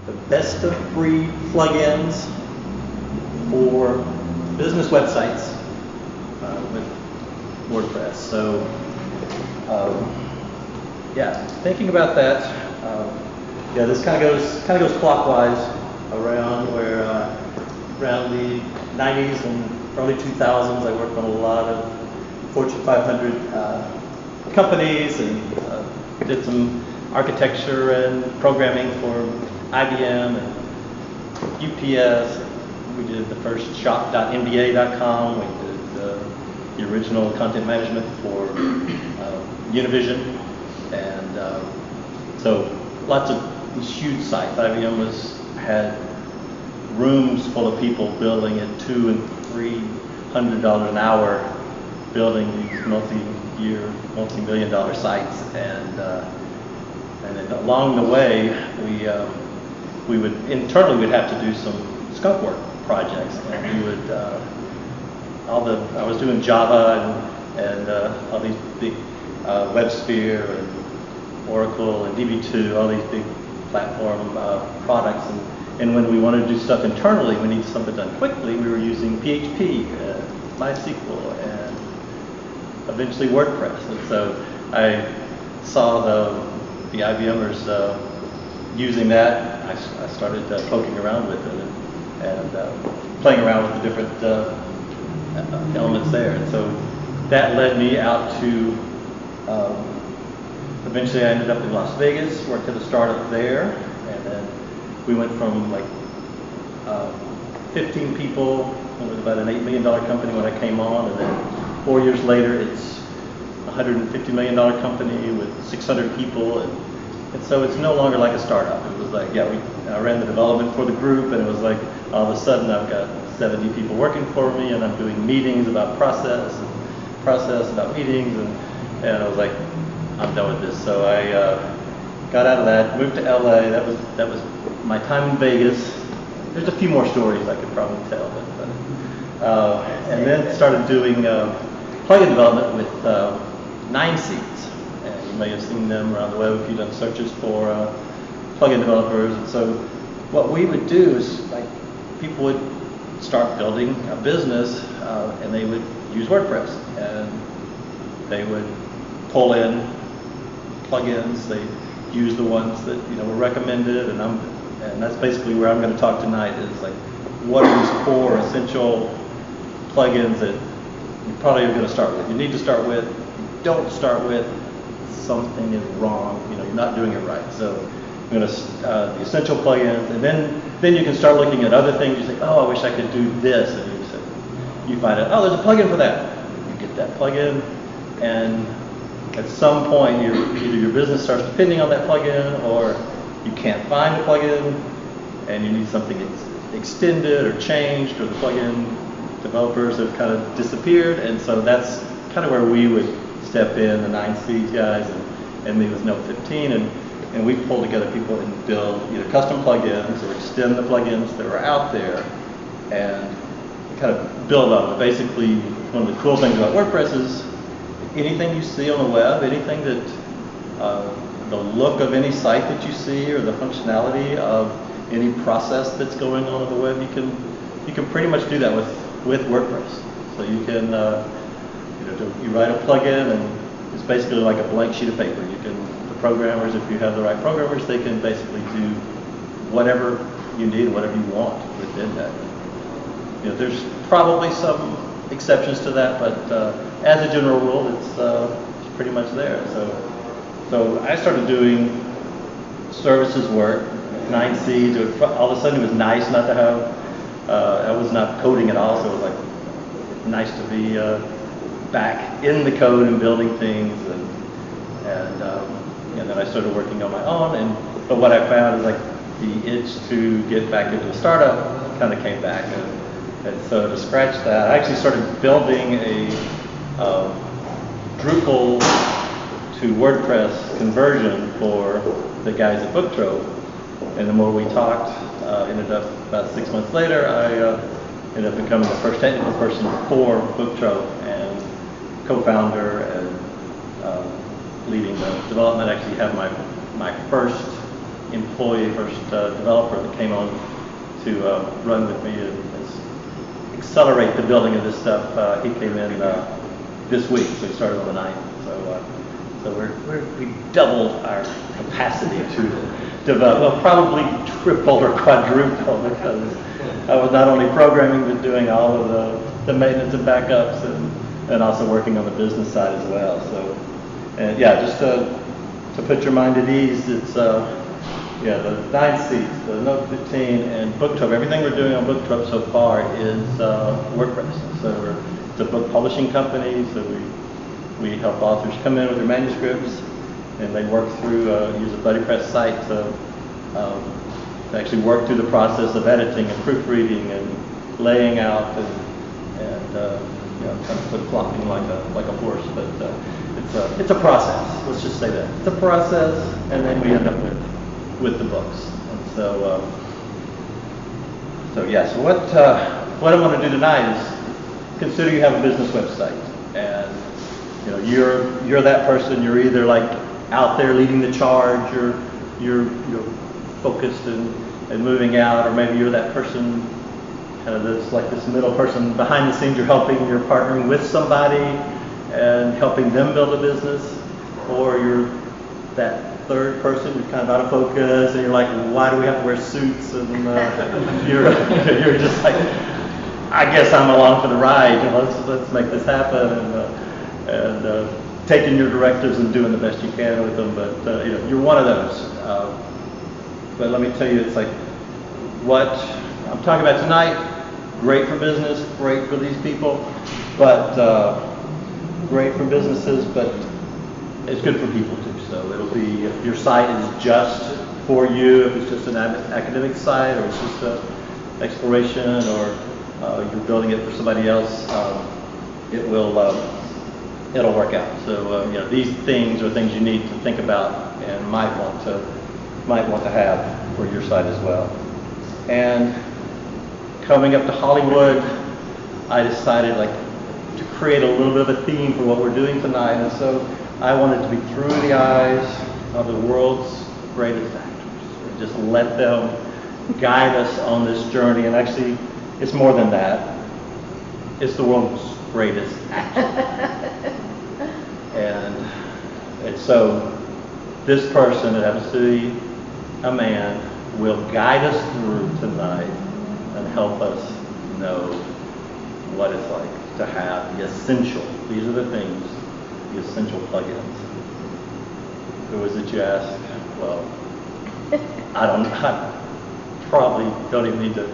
the best of breed plugins for business websites with WordPress. So yeah, thinking about that, yeah, this kind of goes clockwise around where around the 90s and early 2000s. I worked on a lot of Fortune 500 companies and did some architecture and programming for IBM and UPS. We did the first shop.mba.com. We did the original content management for Univision, and so lots of these huge sites. IBM had rooms full of people building at $200 and $300 an hour, building these multi-year, multi-million-dollar sites, and then along the way, we would internally we'd have to do some skunk work projects, and we would I was doing Java and all these big WebSphere and Oracle and DB2, all these big platform products, and when we wanted to do stuff internally, we needed something done quickly. We were using PHP, MySQL, and eventually WordPress, and so I saw the IBMers using that. I started poking around with it and playing around with the different elements there. And so that led me out to, eventually I ended up in Las Vegas, worked at a startup there, and then we went from like 15 people. It was about an $8 million company when I came on, and then 4 years later it's a $150 million company with 600 people, and so it's no longer like a startup. It was like, yeah, I ran the development for the group, and it was like all of a sudden I've got 70 people working for me, and I'm doing meetings about process about meetings, and I was like, I'm done with this. So I got out of that, moved to LA. That was my time in Vegas. There's a few more stories I could probably tell, and then started doing plugin development with 9 Seeds, and you may have seen them around the web if you've done searches for plugin developers. And so what we would do is, like, people would start building a business and they would use WordPress, and they would pull in plugins. They use the ones that were recommended, and that's basically where I'm going to talk tonight. Is like, what are these 4 essential plugins that you probably are going to start with? You need to start with. If you don't start with, something is wrong. You're not doing it right. So I'm going to the essential plugins, and then you can start looking at other things. You say, oh, I wish I could do this, and you find out, oh, there's a plugin for that. You get that plugin, and at some point, either your business starts depending on that plugin, or you can't find a plugin, and you need something that's extended or changed, or the plugin developers have kind of disappeared, and so that's kind of where we would step in, the 9 Seeds guys, and me with Note 15, and we pull together people and build either custom plugins or extend the plugins that are out there, and kind of build on it. Basically, one of the cool things about WordPress is anything you see on the web, anything that the look of any site that you see, or the functionality of any process that's going on the web, you can pretty much do that with WordPress. So you can you write a plugin, and it's basically like a blank sheet of paper. The programmers, if you have the right programmers, they can basically do whatever you need, whatever you want within that. There's probably some exceptions to that, but as a general rule, it's pretty much there. So I started doing services work, 9 Seeds. All of a sudden, it was nice not to have. I was not coding at all, so it was like nice to be back in the code and building things, and then I started working on my own. But what I found is, like, the itch to get back into a startup kind of came back, and so to scratch that, I actually started building a Drupal to WordPress conversion for the guys at Book Trove. And the more we talked, ended up about 6 months later, I ended up becoming the first technical person for Book Trove and co-founder and leading the development. I actually have my first employee, first developer that came on to run with me and accelerate the building of this stuff. He came in this week, so he started on the 9th. So we doubled our capacity to develop, well, probably tripled or quadrupled, because I was not only programming but doing all of the maintenance and backups and also working on the business side as well. So, and yeah, just to put your mind at ease, it's yeah, the 9 seats, the Note 15, and BookTube. Everything we're doing on BookTube so far is WordPress. So it's a book publishing company, so we help authors come in with their manuscripts, and they work through, use a WordPress site to actually work through the process of editing and proofreading and laying out and you know, kind of flip-flopping like a horse. But it's a process. Let's just say that it's a process, and then we end up with the books. And so yeah. So what I want to do tonight is consider you have a business website, and you know, you're that person. You're either like out there leading the charge, or you're focused and moving out, or maybe you're that person, kind of this middle person behind the scenes. You're partnering with somebody and helping them build a business, or you're that third person who's kind of out of focus, and you're like, why do we have to wear suits? And you're just like, I guess I'm along for the ride. You know, let's make this happen, and taking your directives and doing the best you can with them. But you know, you're one of those. But let me tell you, it's like what I'm talking about tonight. Great for business, great for these people, but great for businesses, but it's good for people too. So it'll be, if your site is just for you, if it's just an academic site, or it's just an exploration, or you're building it for somebody else, it'll work out. So you know, these things are things you need to think about and might want to have for your site as well. And coming up to Hollywood, I decided to create a little bit of a theme for what we're doing tonight, and so I wanted to be through the eyes of the world's greatest actors. Just let them guide us on this journey. And actually, it's more than that. It's the world's greatest actor. and so this person, it happens to be a man, will guide us through tonight and help us know what it's like to have the essential. These are the things, the essential plugins. Who was it you asked? Well, I probably don't even need to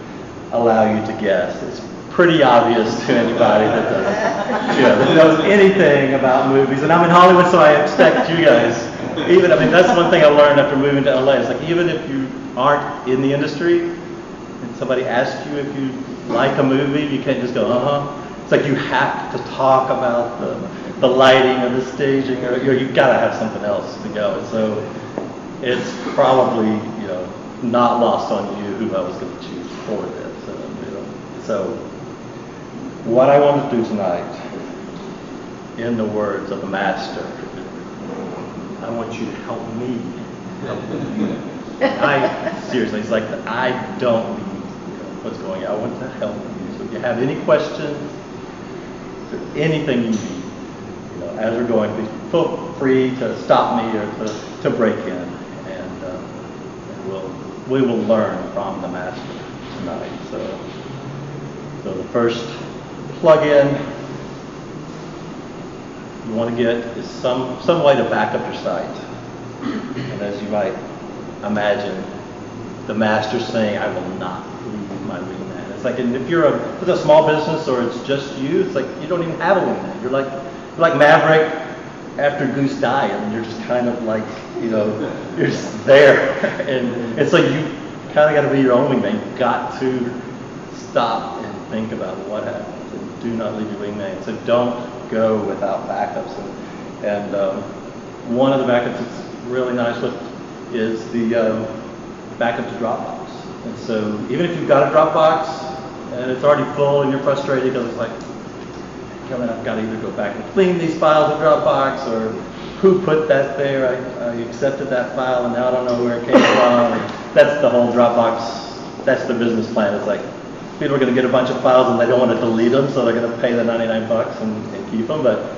allow you to guess. It's pretty obvious to anybody that knows anything about movies. And I'm in Hollywood, so I expect you guys. That's one thing I learned after moving to LA. It's like, even if you aren't in the industry, and somebody asks you if you like a movie, you can't just go, It's like you have to talk about the lighting or the staging, or you've got to have something else to go. And so it's probably not lost on you who I was going to choose for this. So what I want to do tonight, in the words of the master, I want you to help me help you. Seriously, it's like I don't need what's going on. I want to help you. So if you have any questions, or anything you need, as we're going, please feel free to stop me or to break in, and we will learn from the master tonight. So the first plug-in you want to get is some way to back up your site. And as you might imagine, the master's saying, I will not leave my wingman. It's like, and if you're a small business or it's just you, it's like you don't even have a wingman. You're like Maverick after Goose died. You're just kind of like, you're just there. and so you kind of got to be your own wingman. You've got to stop and think about what happens, and do not leave your wingman. So don't go without backups. And one of the backups that's really nice with is the backup to Dropbox. And so even if you've got a Dropbox and it's already full and you're frustrated because it's like, I've got to either go back and clean these files in Dropbox, or who put that there. I accepted that file, and now I don't know where it came from. And that's the whole Dropbox. That's the business plan. It's like people are going to get a bunch of files and they don't want to delete them, so they're going to pay the 99 bucks and keep them. But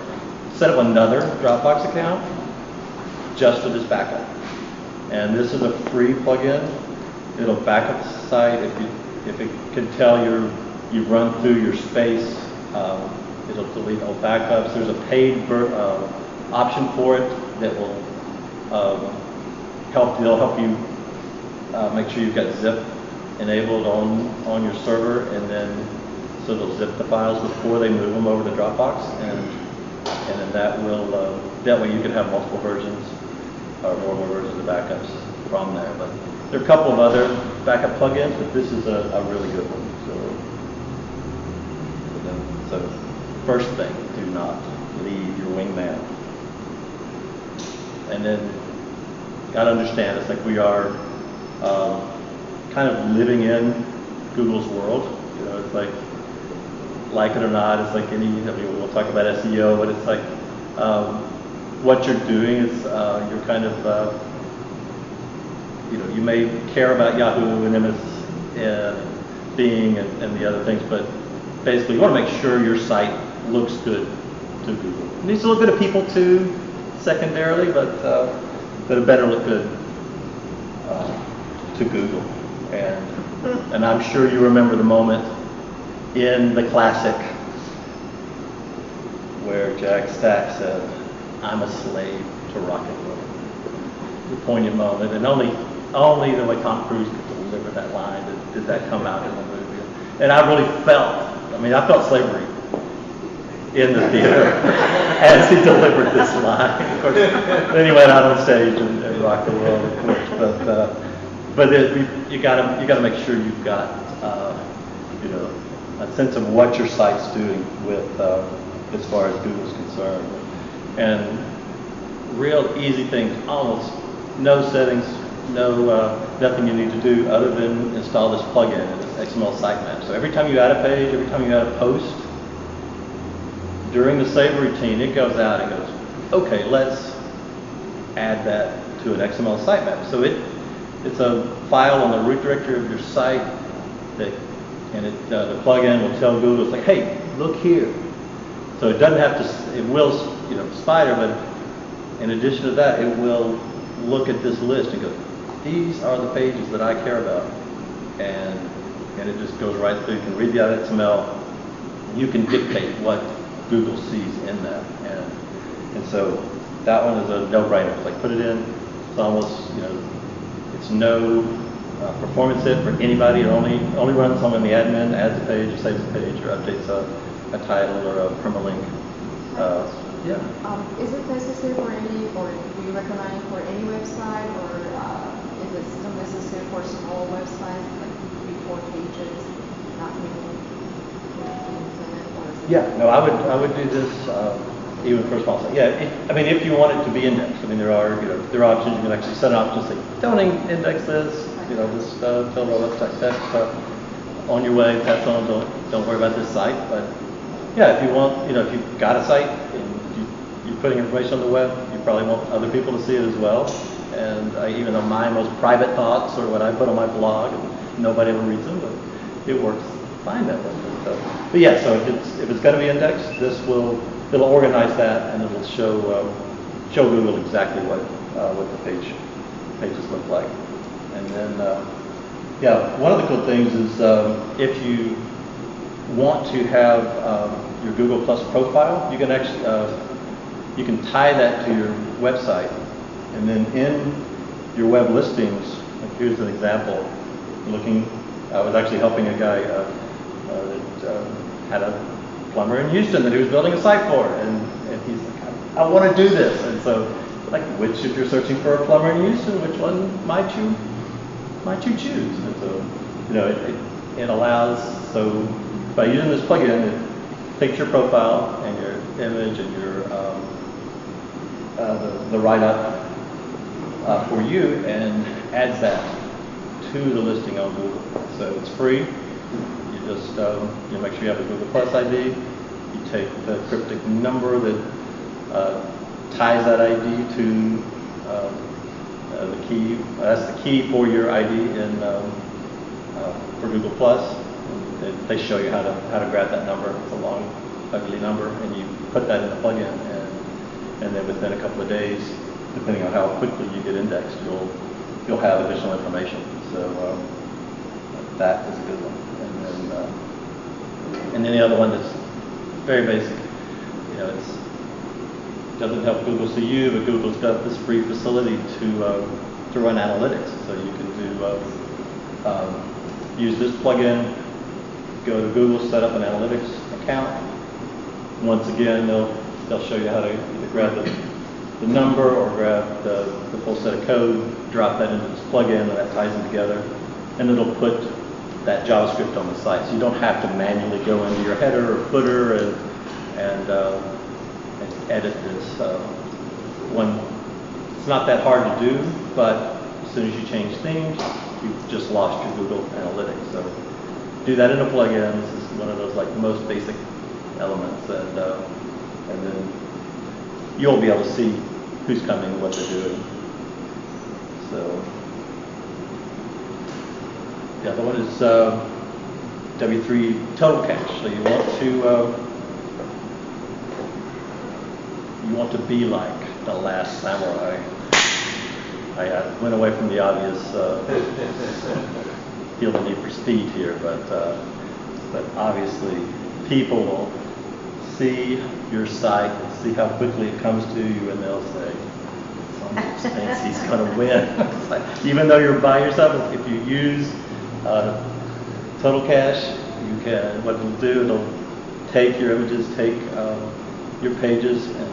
set up another Dropbox account just for this backup. And this is a free plugin. It'll back up the site if it can tell you've run through your space. It'll delete all backups. There's a paid option for it that will help you make sure you've got zip enabled on your server, and then so they'll zip the files before they move them over to Dropbox, and then that way you can have multiple versions or more versions of backups from there. But there are a couple of other backup plugins, but this is a really good one. So first thing, do not leave your wingman. And then got to understand, it's like we are kind of living in Google's world. You know, it's like it or not, it's like we'll talk about SEO, but it's like what you're doing is you're kind of, you may care about Yahoo and MS Bing and the other things, but basically you want to make sure your site looks good to Google. It needs to look good to people too, secondarily, but it better look good to Google. And I'm sure you remember the moment in the classic where Jack Stack said, "I'm a slave to rock and roll." The poignant moment, and only the way Tom Cruise could deliver that line did that come out in the movie. And I really felt slavery in the theater as he delivered this line. Of course, then he went out on stage and rocked and rolled, of course. But you gotta make sure you've got a sense of what your site's doing with as far as Google's concerned. And real easy things, almost no settings, nothing you need to do other than install this plugin and this XML sitemap. So every time you add a page, every time you add a post, during the save routine, it goes out and goes, okay, let's add that to an XML sitemap. So it's a file on the root directory of your site the plugin will tell Google, it's like, hey, look here. So it doesn't have to, it will, spider, but in addition to that, it will look at this list and go, these are the pages that I care about. And it just goes right through. You can read the XML. You can dictate what Google sees in that. And so that one is a no-brainer. It's like, put it in. It's almost, it's no performance hit for anybody. It only runs on when the admin adds a page or saves a page or updates a title or a permalink. Is it necessary for do you recommend for any website, or is it still necessary for small websites, like 3-4 pages, not more? I would do this even for a small site. If you want it to be indexed, there are options. You can actually set an option to say, don't index this. Just tell the website text on your way, pass on. Don't worry about this site. But if you want, if you've got a site and you're putting information on the web, you probably want other people to see it as well. And even though my most private thoughts are what I put on my blog, and nobody ever reads them, but it works fine that way. So if it's going to be indexed, it'll organize that, and it'll show Google exactly what the pages look like. And then one of the cool things is if you want to have your Google Plus profile, you can actually you can tie that to your website, and then in your web listings, like here's an example. I was actually helping a guy that had a plumber in Houston that he was building a site for, and he's like, I want to do this. And so, like, if you're searching for a plumber in Houston, which one might you choose? And so, it allows, so by using this plugin, it takes your profile and your image and your the write-up for you and adds that to the listing on Google. So it's free. You just make sure you have a Google Plus ID. You take the cryptic number that ties that ID to the key. That's the key for your ID in for Google Plus. They show you how to grab that number. It's a long, ugly number, and you put that in the plugin, and then within a couple of days, depending on how quickly you get indexed, you'll have additional information. So that is a good one. And then the other one that's very basic. You know, it doesn't help Google see you, but Google's got this free facility to run analytics. So you can use this plugin, go to Google, set up an analytics account. Once again, they'll show you how to either grab the number or grab the full set of code, drop that into this plugin, and that ties them together, and it'll put that JavaScript on the site. So you don't have to manually go into your header or footer and edit this one. It's not that hard to do, but as soon as you change themes, you've just lost your Google Analytics. So do that in a plugin. This is one of those like most basic elements, and then you'll be able to see who's coming, what they're doing. So the other one is W3 total cache. So you want to be like the last samurai. I went away from the obvious, feel the need for speed here, but obviously people will see your site and see how quickly it comes to you, and they'll say, someone thinks he's going to win. Like, even though you're by yourself, if you use total cache, you can, what it'll do, it'll take your images, take your pages, and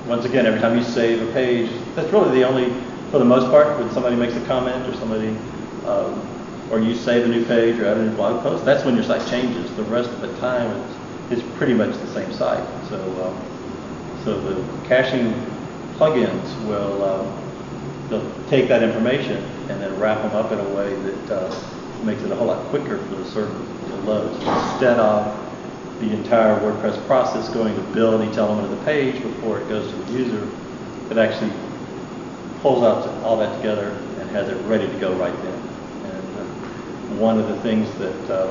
once again, every time you save a page, that's really the only, for the most part, when somebody makes a comment or somebody, or you save a new page or add a new blog post, that's when your site changes. The rest of the time, it's pretty much the same site. So the caching plugins will they'll take that information and then wrap them up in a way that makes it a whole lot quicker for the server to load. So instead of the entire WordPress process going to build each element of the page before it goes to the user, it actually pulls out all that together and has it ready to go right then. And one of the things that the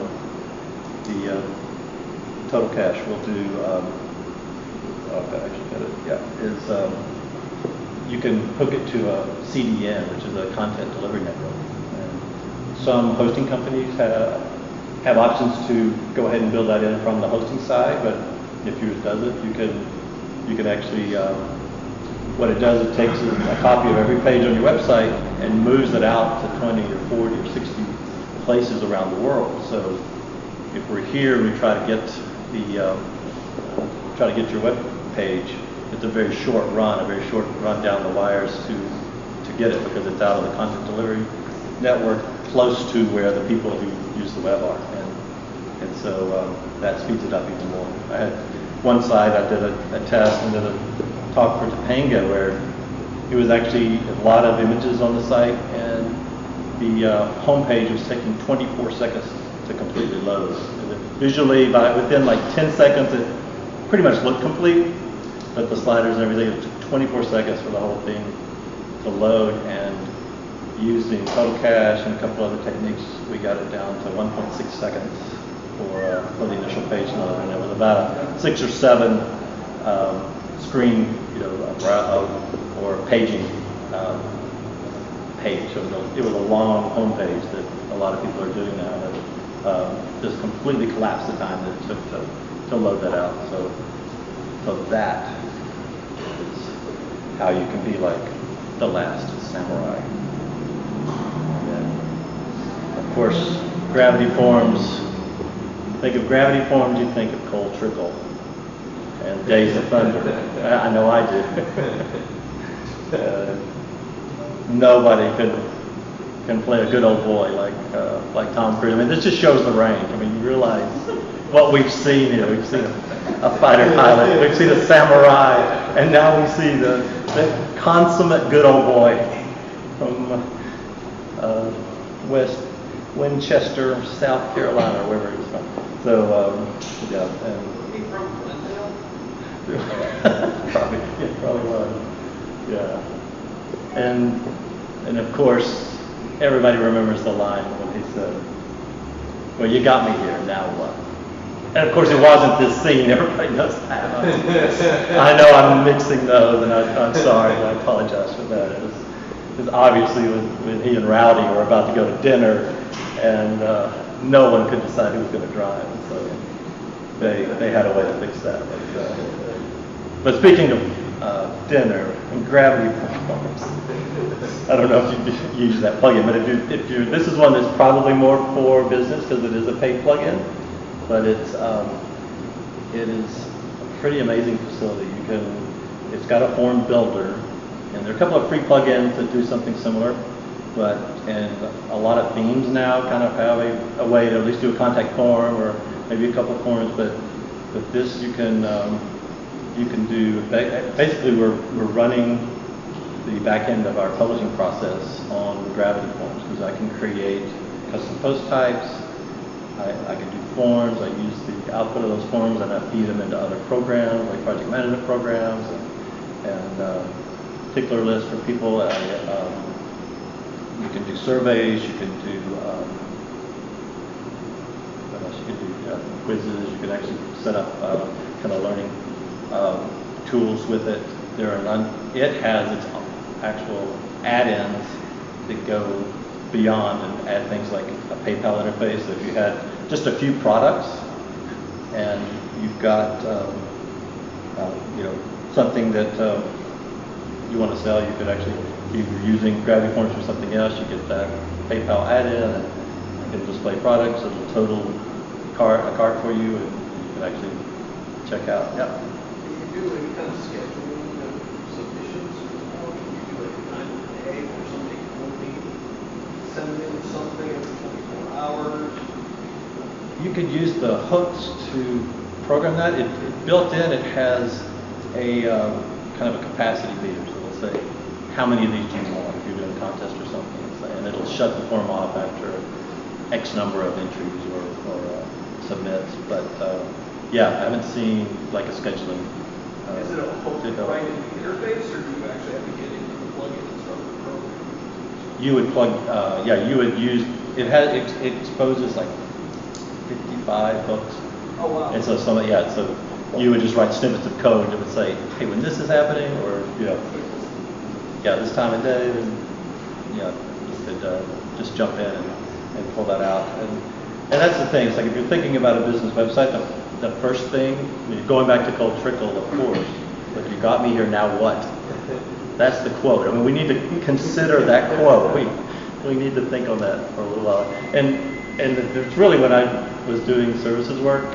total cache will do, is you can hook it to a CDN, which is a content delivery network. And some hosting companies have options to go ahead and build that in from the hosting side, but if yours doesn't, you can actually, what it does, it takes a copy of every page on your website and moves it out to 20 or 40 or 60 places around the world. So if we're here and we try to get your web page, it's a very short run down the wires to get it, because it's out of the content delivery network close to where the people who use the web are. And so that speeds it up even more. I had one site, I did a test and did a talk for Topanga where it was actually a lot of images on the site, and the home page was taking 24 seconds to completely load. Visually, within like 10 seconds, it pretty much looked complete, but the sliders and everything, it took 24 seconds for the whole thing to load. And using total cache and a couple other techniques, we got it down to 1.6 seconds for the initial page load, and it was about a 6 or 7 screen, or paging page. It was a long home page that a lot of people are doing now, that just completely collapsed the time that it took to load that out. So that is how you can be like the last samurai. And then, of course, gravity forms. Think of gravity forms, you think of Cold Trickle and Days of Thunder. I know I did. Nobody can play a good old boy like Tom Cruise. I mean, this just shows the range. I mean, you realize what we've seen here. We've seen a fighter pilot, we've seen a samurai, and now we see the consummate good old boy from West Winchester, South Carolina, or wherever he's from. So, yeah. And probably was. Yeah. And of course, everybody remembers the line when he said, "Well, you got me here, now what?" And of course, it wasn't this scene. Everybody knows that. I know I'm mixing those, and I'm sorry. I apologize for that. It was obviously when he and Rowdy were about to go to dinner, and no one could decide who was going to drive. And so they had a way to fix that. But speaking of dinner and gravity forms, I don't know if you use that plugin, but if you this is one that's probably more for business because it is a paid plugin, but it is a pretty amazing facility. It's got a form builder, and there are a couple of free plugins that do something similar, and a lot of themes now kind of have a way to at least do a contact form or maybe a couple of forms, but this you can do. Basically, we're running the back end of our publishing process on Gravity Forms because I can create custom post types. I can do forms. I use the output of those forms and I feed them into other programs like project management programs and particular lists for people. You can do surveys. You can do what else? You can do quizzes. You can actually set up kind of learning tools with it. It has its actual add-ins that go beyond and add things like a PayPal interface. So if you had just a few products and you've got something that you want to sell, you could actually, if you're using Gravity Forms for something else, you get that PayPal add-in and you can display products. It'll total a cart for you, and you can actually check out. Yeah. Do you do any kind of scheduling of submissions or do you do like a time of day where somebody can only send in something every 24 hours? You could use the hooks to program that. It built in, it has a kind of a capacity meter. So it'll say, how many of these do you want if you're doing a contest or something? And it'll shut the form off after X number of entries or submits. But yeah, I haven't seen like a scheduling. Is it a hook right in the interface, or do you actually have to get into the plugin and start the program? You would plug, you would use, it exposes like 55 hooks. Oh, wow. And so so you would just write snippets of code that would say, hey, when this is happening, or, this time of day, then, you could just jump in and pull that out. And that's the thing, it's like if you're thinking about a business website, the first thing, going back to cold trickle, of course, but you got me here, now what? That's the quote. I mean, we need to consider that quote. We need to think on that for a little while. And it's really when I was doing services work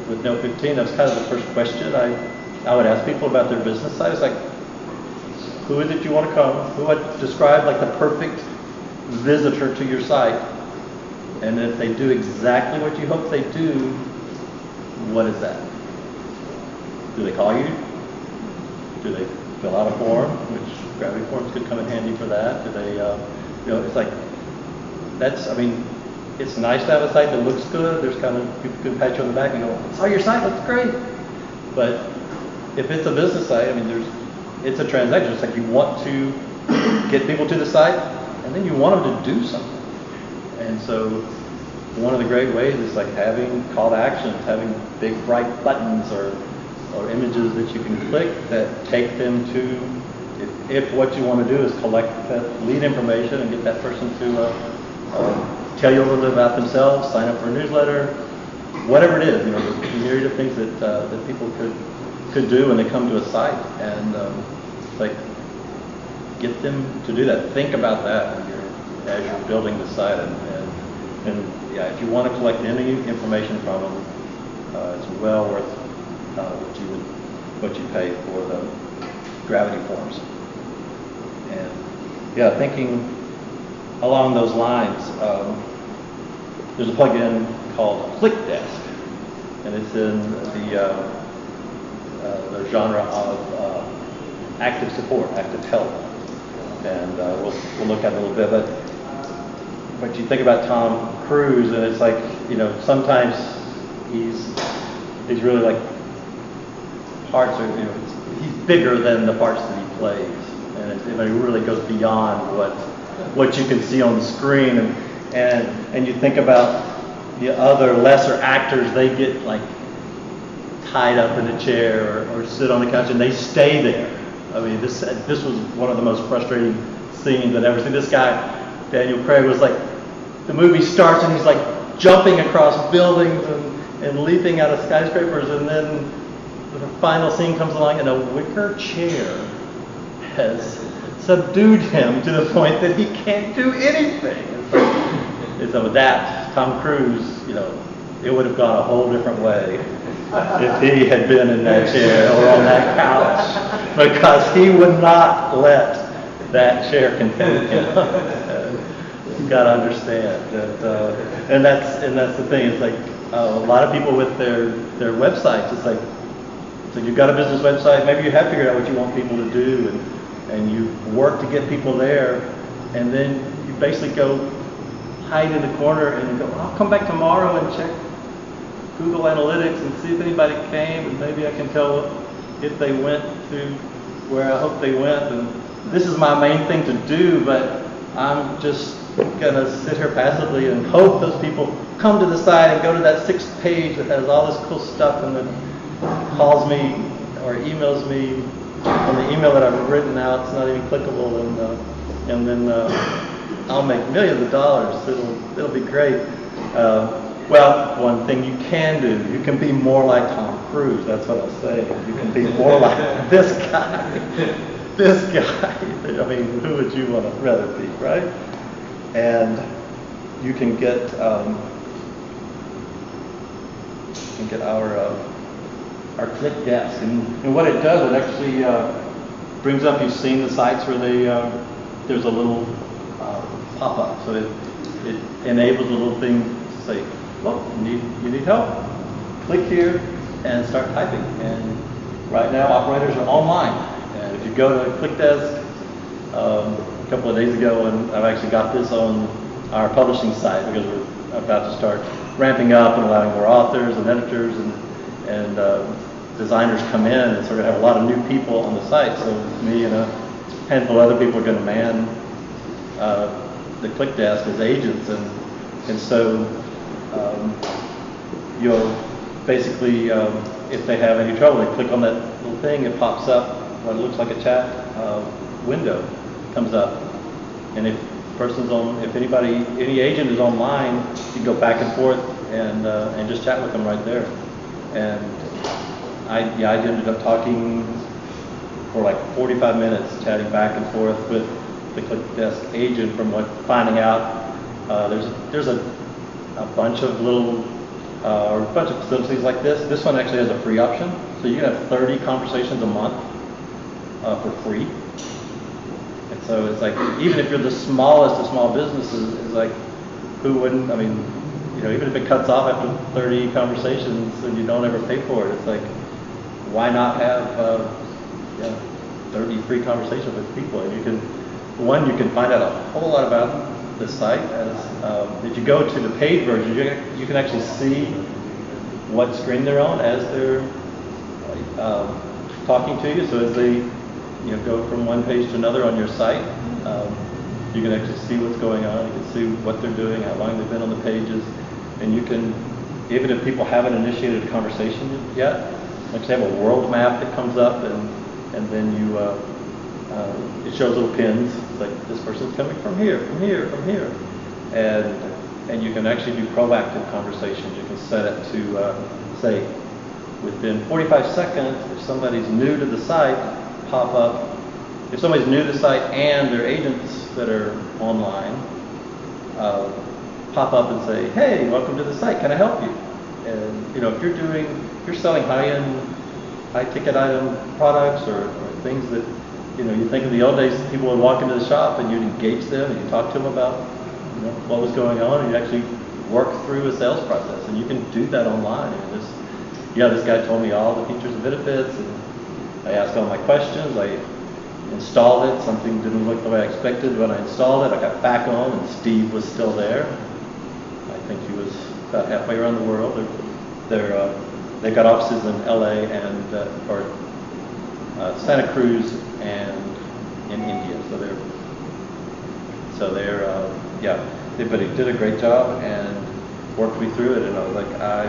with Note 15, that was kind of the first question I would ask people about their business side. It's like, who is it you want to come? Who would describe like the perfect visitor to your site? And if they do exactly what you hope they do, what is that? Do they call you? Do they fill out a form, which Gravity Forms could come in handy for that? Do they, it's like, it's nice to have a site that looks good. There's kind of, people can pat you on the back and go, I saw your site, looks great. But if it's a business site, it's a transaction. It's like you want to get people to the site, and then you want them to do something. And so one of the great ways is like having call to actions, having big bright buttons or images that you can click that take them to, if what you want to do is collect that lead information and get that person to tell you a little bit about themselves, sign up for a newsletter, whatever it is, the myriad of things that people could do when they come to a site, and get them to do that. Think about that as you're building the site, and if you want to collect any information from them, it's well worth what you pay for the Gravity Forms. And thinking along those lines, there's a plugin called ClickDesk, and it's in the genre of active support, active help, and we'll look at it a little bit. But you think about Tom Cruise, and it's like, sometimes he's really like parts are, he's bigger than the parts that he plays, it really goes beyond what you can see on the screen, and you think about the other lesser actors, they get like tied up in a chair or sit on the couch and they stay there. I mean, this was one of the most frustrating scenes I've ever seen. This guy, Daniel Craig, was like, the movie starts and he's like jumping across buildings and leaping out of skyscrapers, and then the final scene comes along and a wicker chair has subdued him to the point that he can't do anything. And so with that, Tom Cruise, it would have gone a whole different way if he had been in that chair or on that couch, because he would not let that chair contain him. You've got to understand that, and that's the thing. It's like a lot of people with their websites. It's like, so you've got a business website. Maybe you have figured out what you want people to do, and you work to get people there, and then you basically go hide in the corner and go, I'll come back tomorrow and check Google Analytics and see if anybody came, and maybe I can tell if they went to where I hope they went. And this is my main thing to do, but I'm just gonna sit here passively and hope those people come to the site and go to that 6th page that has all this cool stuff, and then calls me or emails me on the email that I've written out. It's not even clickable, and then I'll make millions of dollars. It'll be great. Well, one thing you can do, you can be more like Tom Cruise. That's what I'll say. You can be more like this guy. This guy. I mean, who would you want to rather be, right? And you can get our click desk, and what it does, it actually brings up. You've seen the sites where there's a little pop-up, so it enables a little thing to say, look, you need help. Click here and start typing. And right now, operators are online. And if you go to ClickDesk, a couple of days ago, and I've actually got this on our publishing site because we're about to start ramping up and allowing more authors and editors and designers come in, and so we're going to have a lot of new people on the site. So me and a handful of other people are going to man the ClickDesk as agents, and so you'll basically, if they have any trouble, they click on that little thing, it pops up what looks like a chat window comes up, and if any agent is online, you can go back and forth and just chat with them right there. And I ended up talking for like 45 minutes, chatting back and forth with the ClickDesk agent, finding out there's a bunch of little or a bunch of facilities like this. This one actually has a free option, so you can have 30 conversations a month for free. And so it's like, even if you're the smallest of small businesses, it's like, who wouldn't? I mean, even if it cuts off after 30 conversations and you don't ever pay for it, it's like, why not have 30 free conversations with people? And you can find out a whole lot about the site. If you go to the paid version, you can actually see what screen they're on as they're talking to you. So as they go from one page to another on your site, you can actually see what's going on. You can see what they're doing, how long they've been on the pages, and you can, even if people haven't initiated a conversation yet, actually have a world map that comes up, and then you it shows little pins. It's like, this person's coming from here, from here, from here, and you can actually do proactive conversations. You can set it to say, within 45 seconds, if somebody's new to the site, pop up. If somebody's new to the site and their agents that are online, pop up and say, hey, welcome to the site, can I help you? And if you're selling high ticket item products or things that, you think of the old days, people would walk into the shop and you'd engage them and you talk to them about what was going on, and you actually work through a sales process, and you can do that online. This guy told me all the features and benefits, and I asked all my questions. I installed it. Something didn't look the way I expected when I installed it. I got back on, and Steve was still there. I think he was about halfway around the world. They've got offices in LA and Santa Cruz and in India. But he did a great job and worked me through it. And I was like, I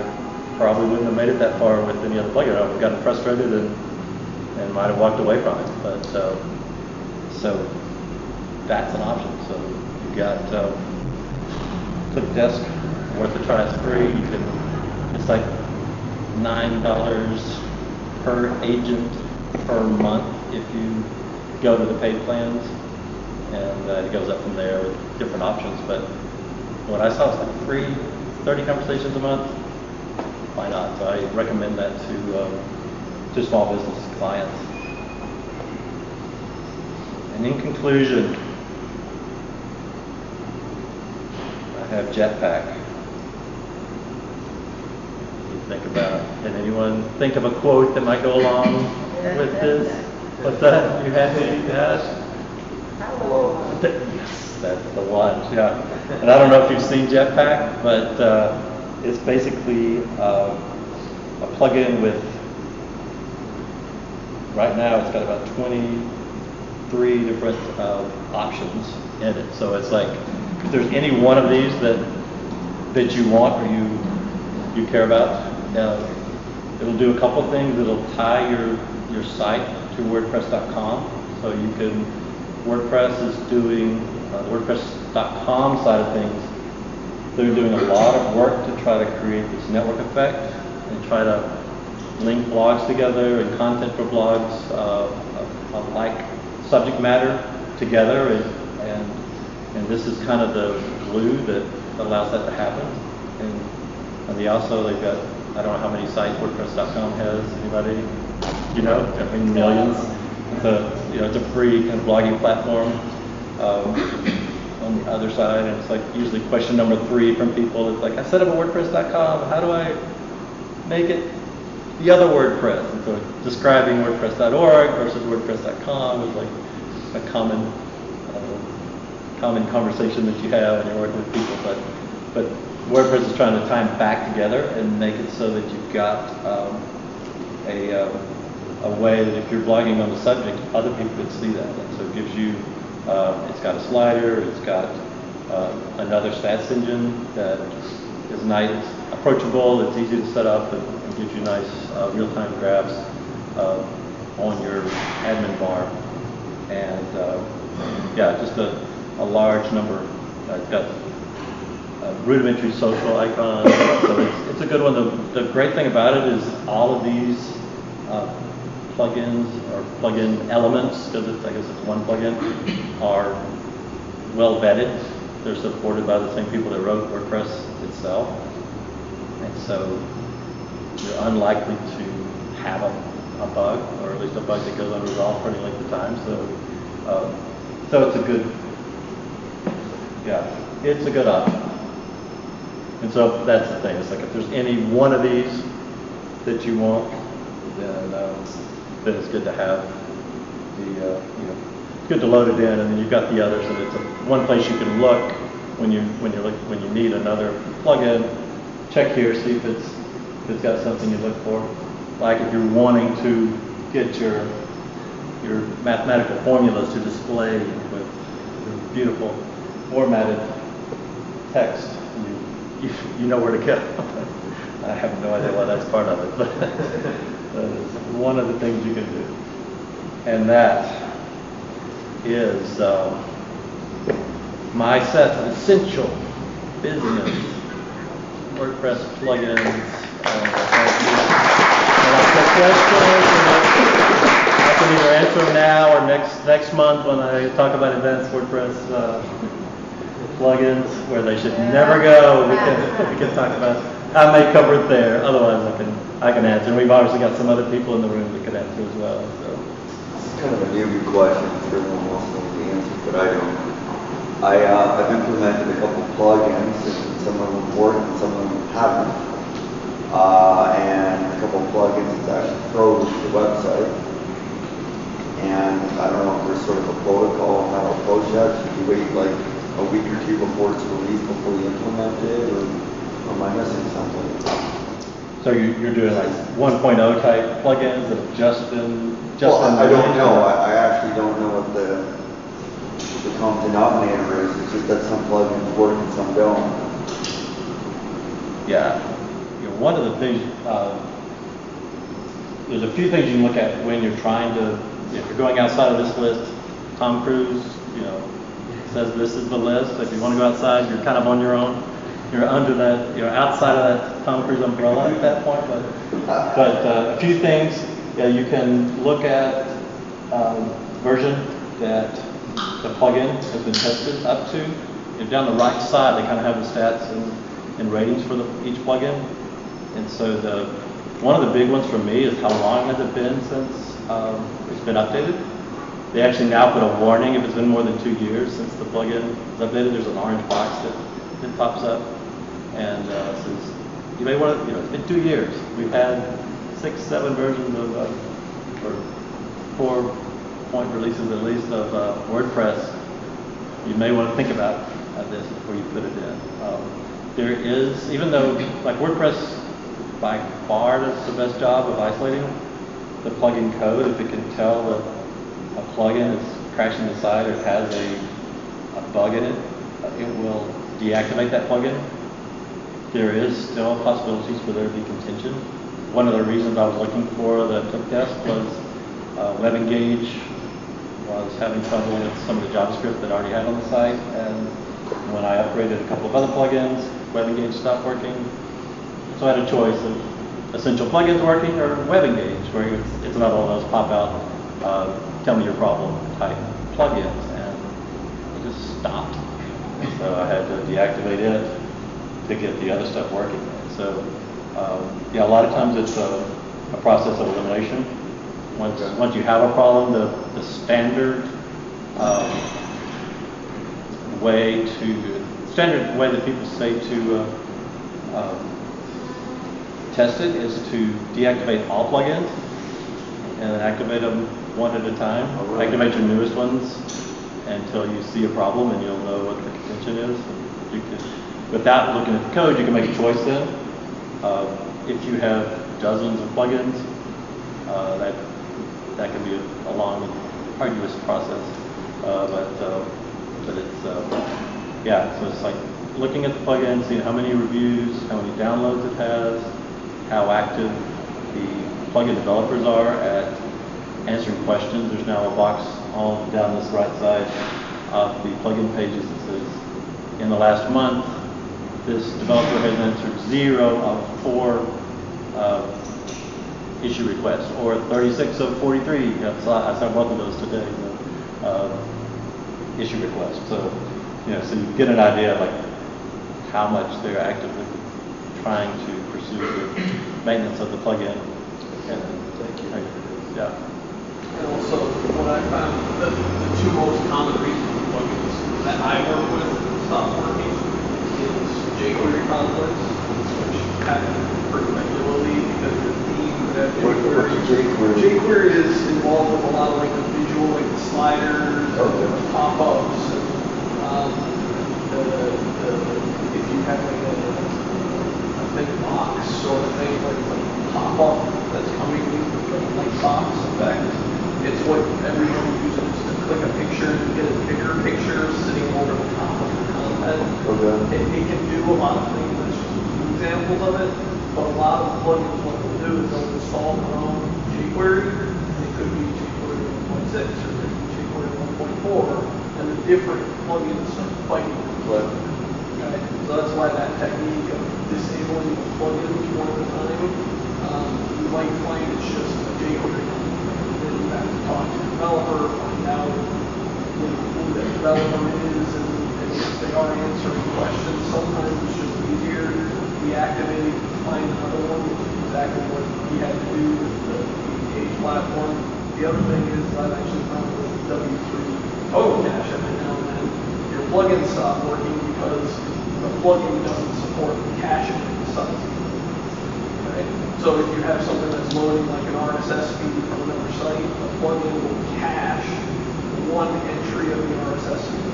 probably wouldn't have made it that far with any other plugin. I would have gotten frustrated and might have walked away from it. But so that's an option. So you got ClickDesk, worth a try. It's free. It's like $9 per agent per month if you go to the paid plans, and it goes up from there with different options. But what I saw was like free 30 conversations a month. Why not? So I recommend that to small business clients. And in conclusion, I have Jetpack. You think about, can anyone think of a quote that might go along with this? What's that? You had to ask? Yes, that's the one. Yeah. And I don't know if you've seen Jetpack, but it's basically a plugin with, right now it's got about 23 different options in it. So it's like, if there's any one of these that you want or you care about, it'll do a couple things. It'll tie your site to WordPress.com. So you can, WordPress is doing, WordPress.com side of things, they're doing a lot of work to try to create this network effect and try to link blogs together and content for blogs like subject matter together, and this is kind of the glue that allows that to happen. And they've got, I don't know how many sites WordPress.com has. Anybody? I mean, millions. It's a free kind of blogging platform. On the other side, and it's like usually question number 3 from people. It's like, I set up a WordPress.com. How do I make it the other WordPress? And so describing WordPress.org versus WordPress.com is like a common conversation that you have when you're working with people. But WordPress is trying to tie them back together and make it so that you've got a way that if you're blogging on the subject, other people can see that. And so it gives you, it's got a slider, it's got another stats engine that is nice, approachable, it's easy to set up, and gives you nice real-time graphs on your admin bar. And just a large number. It's got rudimentary social icons, so it's a good one. The great thing about it is all of these plugins or plugin elements, because I guess it's one plugin, are well vetted. They're supported by the same people that wrote WordPress itself, and so you're unlikely to have a bug, or at least a bug that goes unresolved for any length of time. So it's a good option. And so that's the thing. It's like if there's any one of these that you want, then it's good to have it's good to load it in, and then you've got the others, and it's one place you can look when you need another plugin. Check here, see if it's got something you look for. Like if you're wanting to get your mathematical formulas to display with beautiful formatted text, you know where to go. I have no idea why that's part of it, but it's one of the things you can do. And that is my set of essential business WordPress plugins. I can either answer them now or next month when I talk about advanced WordPress plugins where they should never go. We can talk about. I may cover it there. Otherwise, I can answer. And we've obviously got some other people in the room that can answer as well. So it's kind of a newbie question. Everyone else knows the answer, but I don't. I've implemented a couple plugins, and some of them work and some of them haven't. And a couple plugins that actually froze the website. And I don't know if there's sort of a protocol on how to approach that. Should you wait like a week or two before it's released before you implement it, or am I missing something? So you're doing like 1.0 type plugins that have just been, Well, I don't released? know, I actually don't know what the common denominator is, it's just that some plugins work and some don't. Yeah. You know, one of the things, there's a few things you can look at when you're trying to, if you're going outside of this list. Tom Cruise, you know, says this is the list. If you want to go outside, you're kind of on your own. You're under that, you're outside of that Tom Cruise umbrella at that point. But a few things, yeah, you can look at version that the plugin has been tested up to. And down the right side, they kind of have the stats and ratings for each plugin. And so one of the big ones for me is how long has it been since it's been updated. They actually now put a warning if it's been more than 2 years since the plugin is updated. There's an orange box that pops up and says, you may want to, you know, it's been 2 years. We've had 6, 7 versions of, or 4-point releases at least of WordPress. You may want to think about this before you put it in. There is, even though like WordPress by far does the best job of isolating the plugin code, if it can tell that a plugin is crashing the site or it has a bug in it, it will deactivate that plugin. There is still possibilities for there to be contention. One of the reasons I was looking for the click test was WebEngage was having trouble with some of the JavaScript that I already had on the site, and when I upgraded a couple of other plugins, WebEngage stopped working. So I had a choice of Essential Plugins working or WebEngage, where it's another one of those pop out, tell me your problem type plugins, and it just stopped. So I had to deactivate it to get the other stuff working. So yeah, a lot of times it's a process of elimination. Once you have a problem, the standard way that people say to test it is to deactivate all plugins and then activate them one at a time. Oh, really? Activate your newest ones until you see a problem and you'll know what the contention is. You can, without looking at the code, you can make a choice then. If you have dozens of plugins, that can be a long and arduous process. But it's, yeah, so it's like looking at the plugin, seeing how many reviews, how many downloads it has, how active the plugin developers are at answering questions. There's now a box all down this right side of the plugin pages that says, in the last month, this developer has answered 0 of 4 issue requests, or 36 of 43. I saw both of those today. Issue requests. So, you know, so you get an idea of like how much they're actively trying to pursue the maintenance of the plugin. And Thank you. Yeah. And also, what I found, the 2 most common reasons plugins that I work with stop working is jQuery conflicts, which happen pretty regularly because of the theme that jQuery? jQuery is involved with a lot of like the visual, like the sliders, the pop-ups, and if you have like a big box sort of thing, like pop-up that's coming like box effect. It's what everyone uses to click a picture and get a bigger picture sitting over the top of the content. Okay. It can do a lot of things. There's just a few examples of it, but a lot of plugins, what they'll do is they'll install their own jQuery. It could be jQuery 1.6 or it could be jQuery 1.4, and the different plugins start fighting. Okay? So that's why that technique of disabling the plugins one at a time, you might find it's just a jQuery. Then you have to talk to the developer, find out who that developer is, and if they are answering questions. Sometimes it's just easier to deactivate, find another one, which is exactly what we had to do with the Engage platform. The other thing is I've actually found with W3 total cache every now and then, your plugin stops working because the plugin doesn't support caching of the site. Okay? So if you have something that's loading like an RSS feed from another site, the plugin will cache one entry of the RSS feed,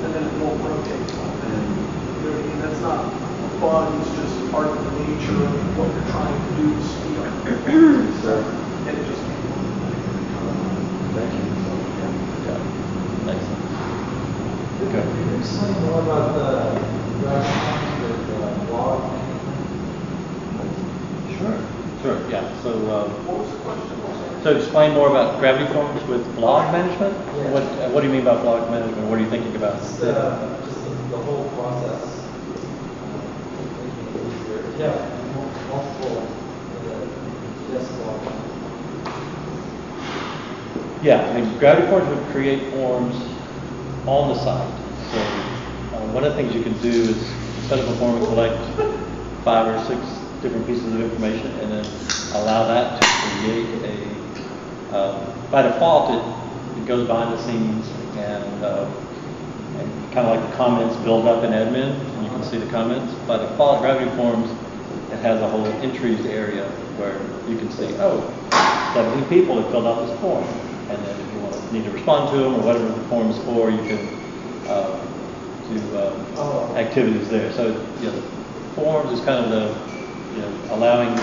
and then it won't rotate. And you know what I mean? That's not a bug, it's just part of the nature of what you're trying Okay. Can you explain more about the graphics with blog? Sure, yeah. So, What was the question? so explain more about gravity forms with blog management? Yeah. What do you mean by blog management? What are you thinking about? Just the whole process. Making it easier. Yeah, multiple yes blog. Yeah, I mean, gravity forms would create forms on the site. So one of the things you can do is set up a form and collect 5 or 6 different pieces of information, and then allow that to create by default, it goes behind the scenes, and kind of like the comments build up in admin, and you can see the comments. By default, gravity forms, it has a whole entries area where you can see, 17 people have filled out this form. And then if you need to respond to them or whatever the form is for, you can do activities there. So, the forms is kind of the, allowing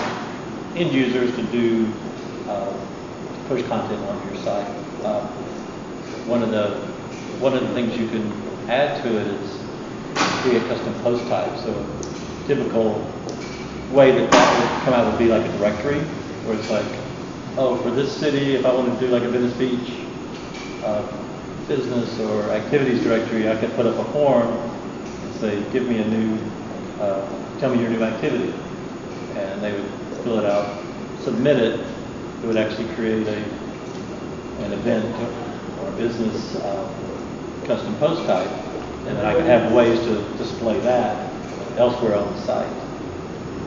end users to do, push content onto your site. One of the things you can add to it is create custom post types. So a typical way that would come out would be like a directory, where it's like, for this city, if I wanted to do like a Venice Beach business or activities directory, I could put up a form and say, give me a new, tell me your new activity. And they would fill it out, submit it. It would actually create an event or a business custom post type. And then I could have ways to display that elsewhere on the site.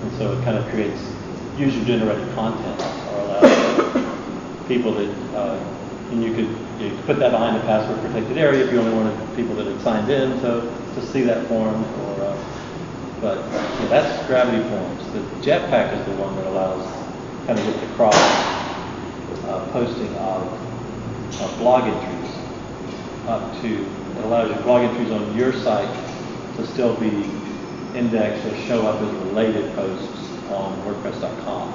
And so it kind of creates user-generated content, or allows people that, and you could put that behind a password protected area if you only wanted people that had signed in to see that form. But that's Gravity Forms. The Jetpack is the one that allows kind of get the cross posting of blog entries up to, it allows your blog entries on your site to still be indexed or show up as related posts on WordPress.com.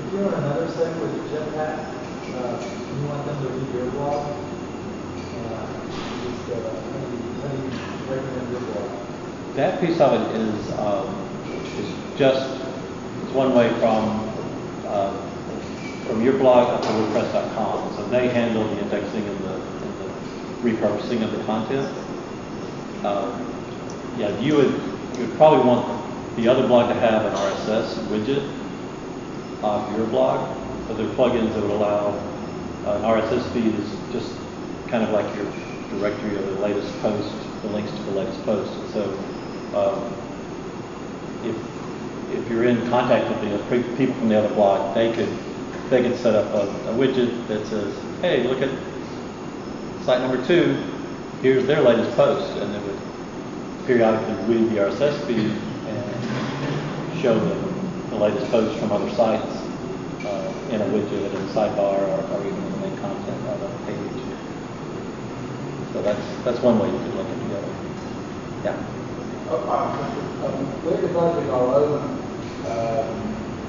If you're on another site with Jetpack, you want them to read your blog, how do you recommend your blog? That piece of it is just it's one way from your blog up to WordPress.com. So they handle the indexing and the repurposing of the content. You would probably want the other blog to have an RSS widget off your blog. So there are plugins that would allow an RSS feed is just kind of like your directory of the latest post, the links to the latest post. And so if you're in contact with the people from the other blog, they could set up a widget that says, hey, look at site number 2, here's their latest post, and it would periodically read the RSS feed and show them the latest posts from other sites in a widget, in a sidebar, or even in the main content of a page. So that's one way you could link it together. Yeah. We're developing our own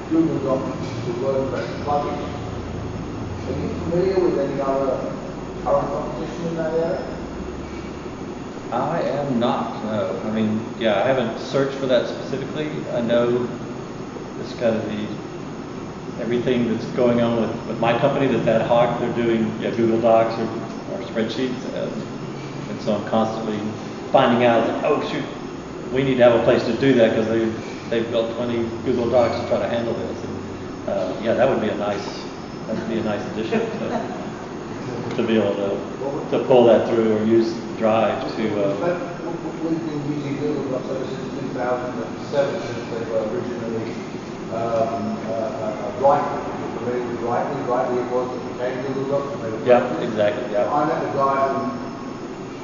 Google Docs to WordPress plugin. Are you familiar with any other current competition in that area? I am not, no. I mean, I haven't searched for that specifically. I know it's kind of everything that's going on with my company that's ad hoc. They're doing Google Docs or spreadsheets. And so I'm constantly finding out, shoot, we need to have a place to do that because they've built 20 Google Docs to try to handle this. And that would be a nice addition to be able to pull that through or use Drive to. We've been using Google Docs ever since 2007, since they were originally Rightly. Rightly it was that became Google Docs. Exactly. Yeah. I met the guy who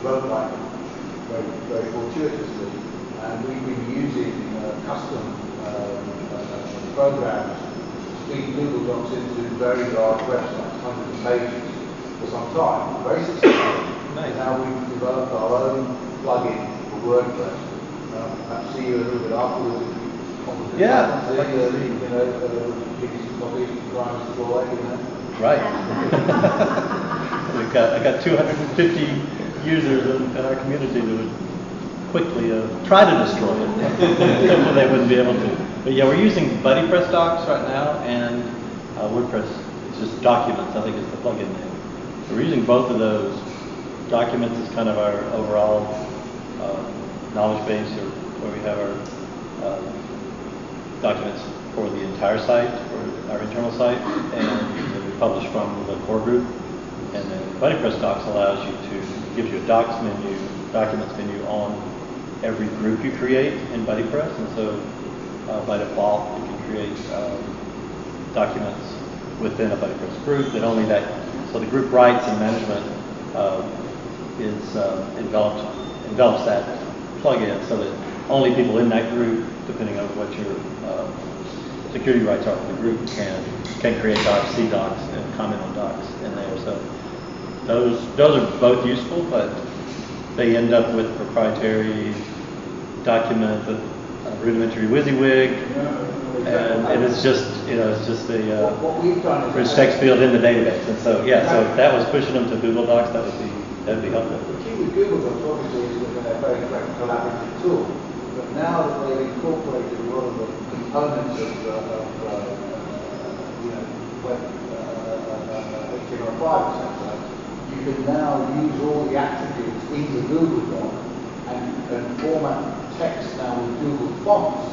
wrote Rightly very fortuitously, and we've been using custom programs to feed Google Docs into very large websites, hundreds of pages, for some time. Very successful. Nice. Now we've developed our own plugin for WordPress. Perhaps see you a little bit afterwards. Yeah. Give you some copies to try and explore, Right. I got 250 users in our community that would quickly try to destroy it. Hopefully they wouldn't be able to. But yeah, we're using BuddyPress docs right now, and WordPress. It's just documents, I think is the plugin name. So we're using both of those. Documents is kind of our overall knowledge base, or where we have our documents for the entire site, or our internal site, and we publish from the core group. And then BuddyPress Docs allows you to, gives you a docs menu, documents menu on every group you create in BuddyPress. And so by default, you can create documents within a BuddyPress group that only that, so the group rights and management envelops that plugin so that only people in that group, depending on what your security rights are for the group, can create docs, see docs, and comment on docs in there. So those are both useful, but they end up with proprietary document, the rudimentary WYSIWYG, and it's just What we've done is rich text field in the database. And so yeah, so if that was pushing them to Google Docs, that'd be helpful. The key with Google Docs obviously is that they're a very great collaborative tool. But now that they've incorporated a lot of the components of web HTML5, etc., you can now use all the attributes in the Google Doc and format text now with Google fonts,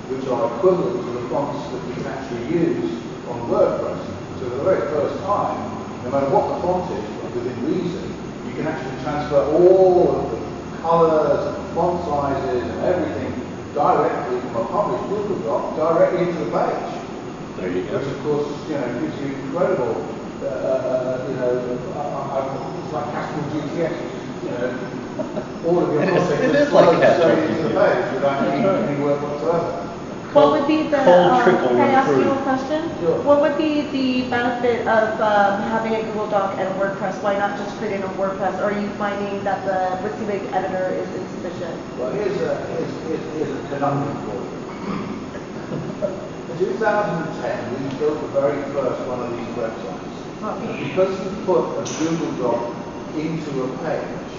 which are equivalent to the fonts that you can actually use on WordPress. So for the very first time, no matter what the font is, within reason, you can actually transfer all of the colors and font sizes and everything directly from a published Google Doc directly into the page. There you go. Which of course, gives you incredible, it's like Capital GTS, all of your content It just is like flows Capital straight into the GTS. page without any work whatsoever. What would be the, Cold trickle can I ask you through. a question? Sure. What would be the benefit of having a Google Doc and a WordPress? Why not just create a WordPress? Or are you finding that the WYSIWYG editor is insufficient? Well, here's a conundrum for you. In 2010, we built the very first one of these websites. Because you put a Google Doc into a page,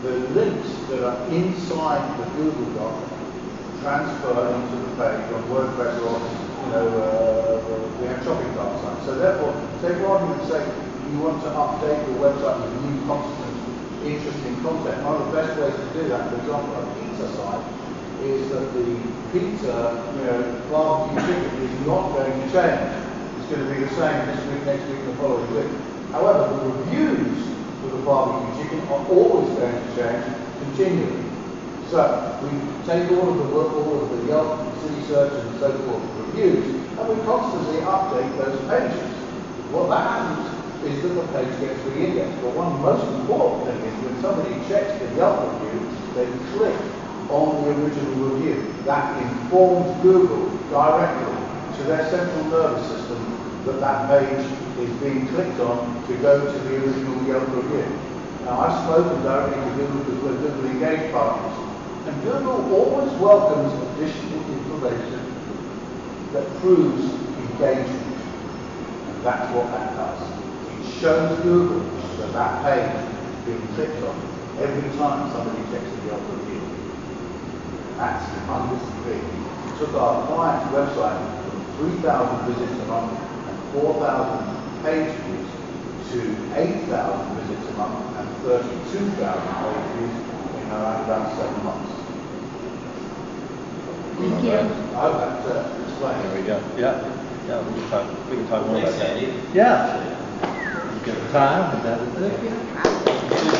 the links that are inside the Google Doc transfer into the page on WordPress or, we have shopping cart sites. So therefore, say for argument's sake, you want to update your website with new constant, interesting content. One of the best ways to do that, for example, on a pizza site, is that the pizza, barbecue chicken is not going to change. It's going to be the same this week, next week, and the following week. However, the reviews for the barbecue chicken are always going to change continually. So we take all of the Yelp, City Search, and so forth reviews, and we constantly update those pages. What that happens is that the page gets re-indexed. But one most important thing is when somebody checks the Yelp review, they click on the original review. That informs Google directly to their central nervous system that page is being clicked on to go to the original Yelp review. Now, I've spoken directly to Google because we're Google Engage partners, and Google always welcomes additional information that proves engagement. And that's what that does. It shows Google that page is being clicked on every time somebody checks the Yelp review. That's tremendously big. It took our client's website from 3,000 visits a month and 4,000 page views to 8,000 visits a month and 32,000 page views in around about 7 months. Thank you. I hope that explains. There we go. Yeah, we can talk more about Thanks, that. Andy. Yeah. You get the time, and that is it.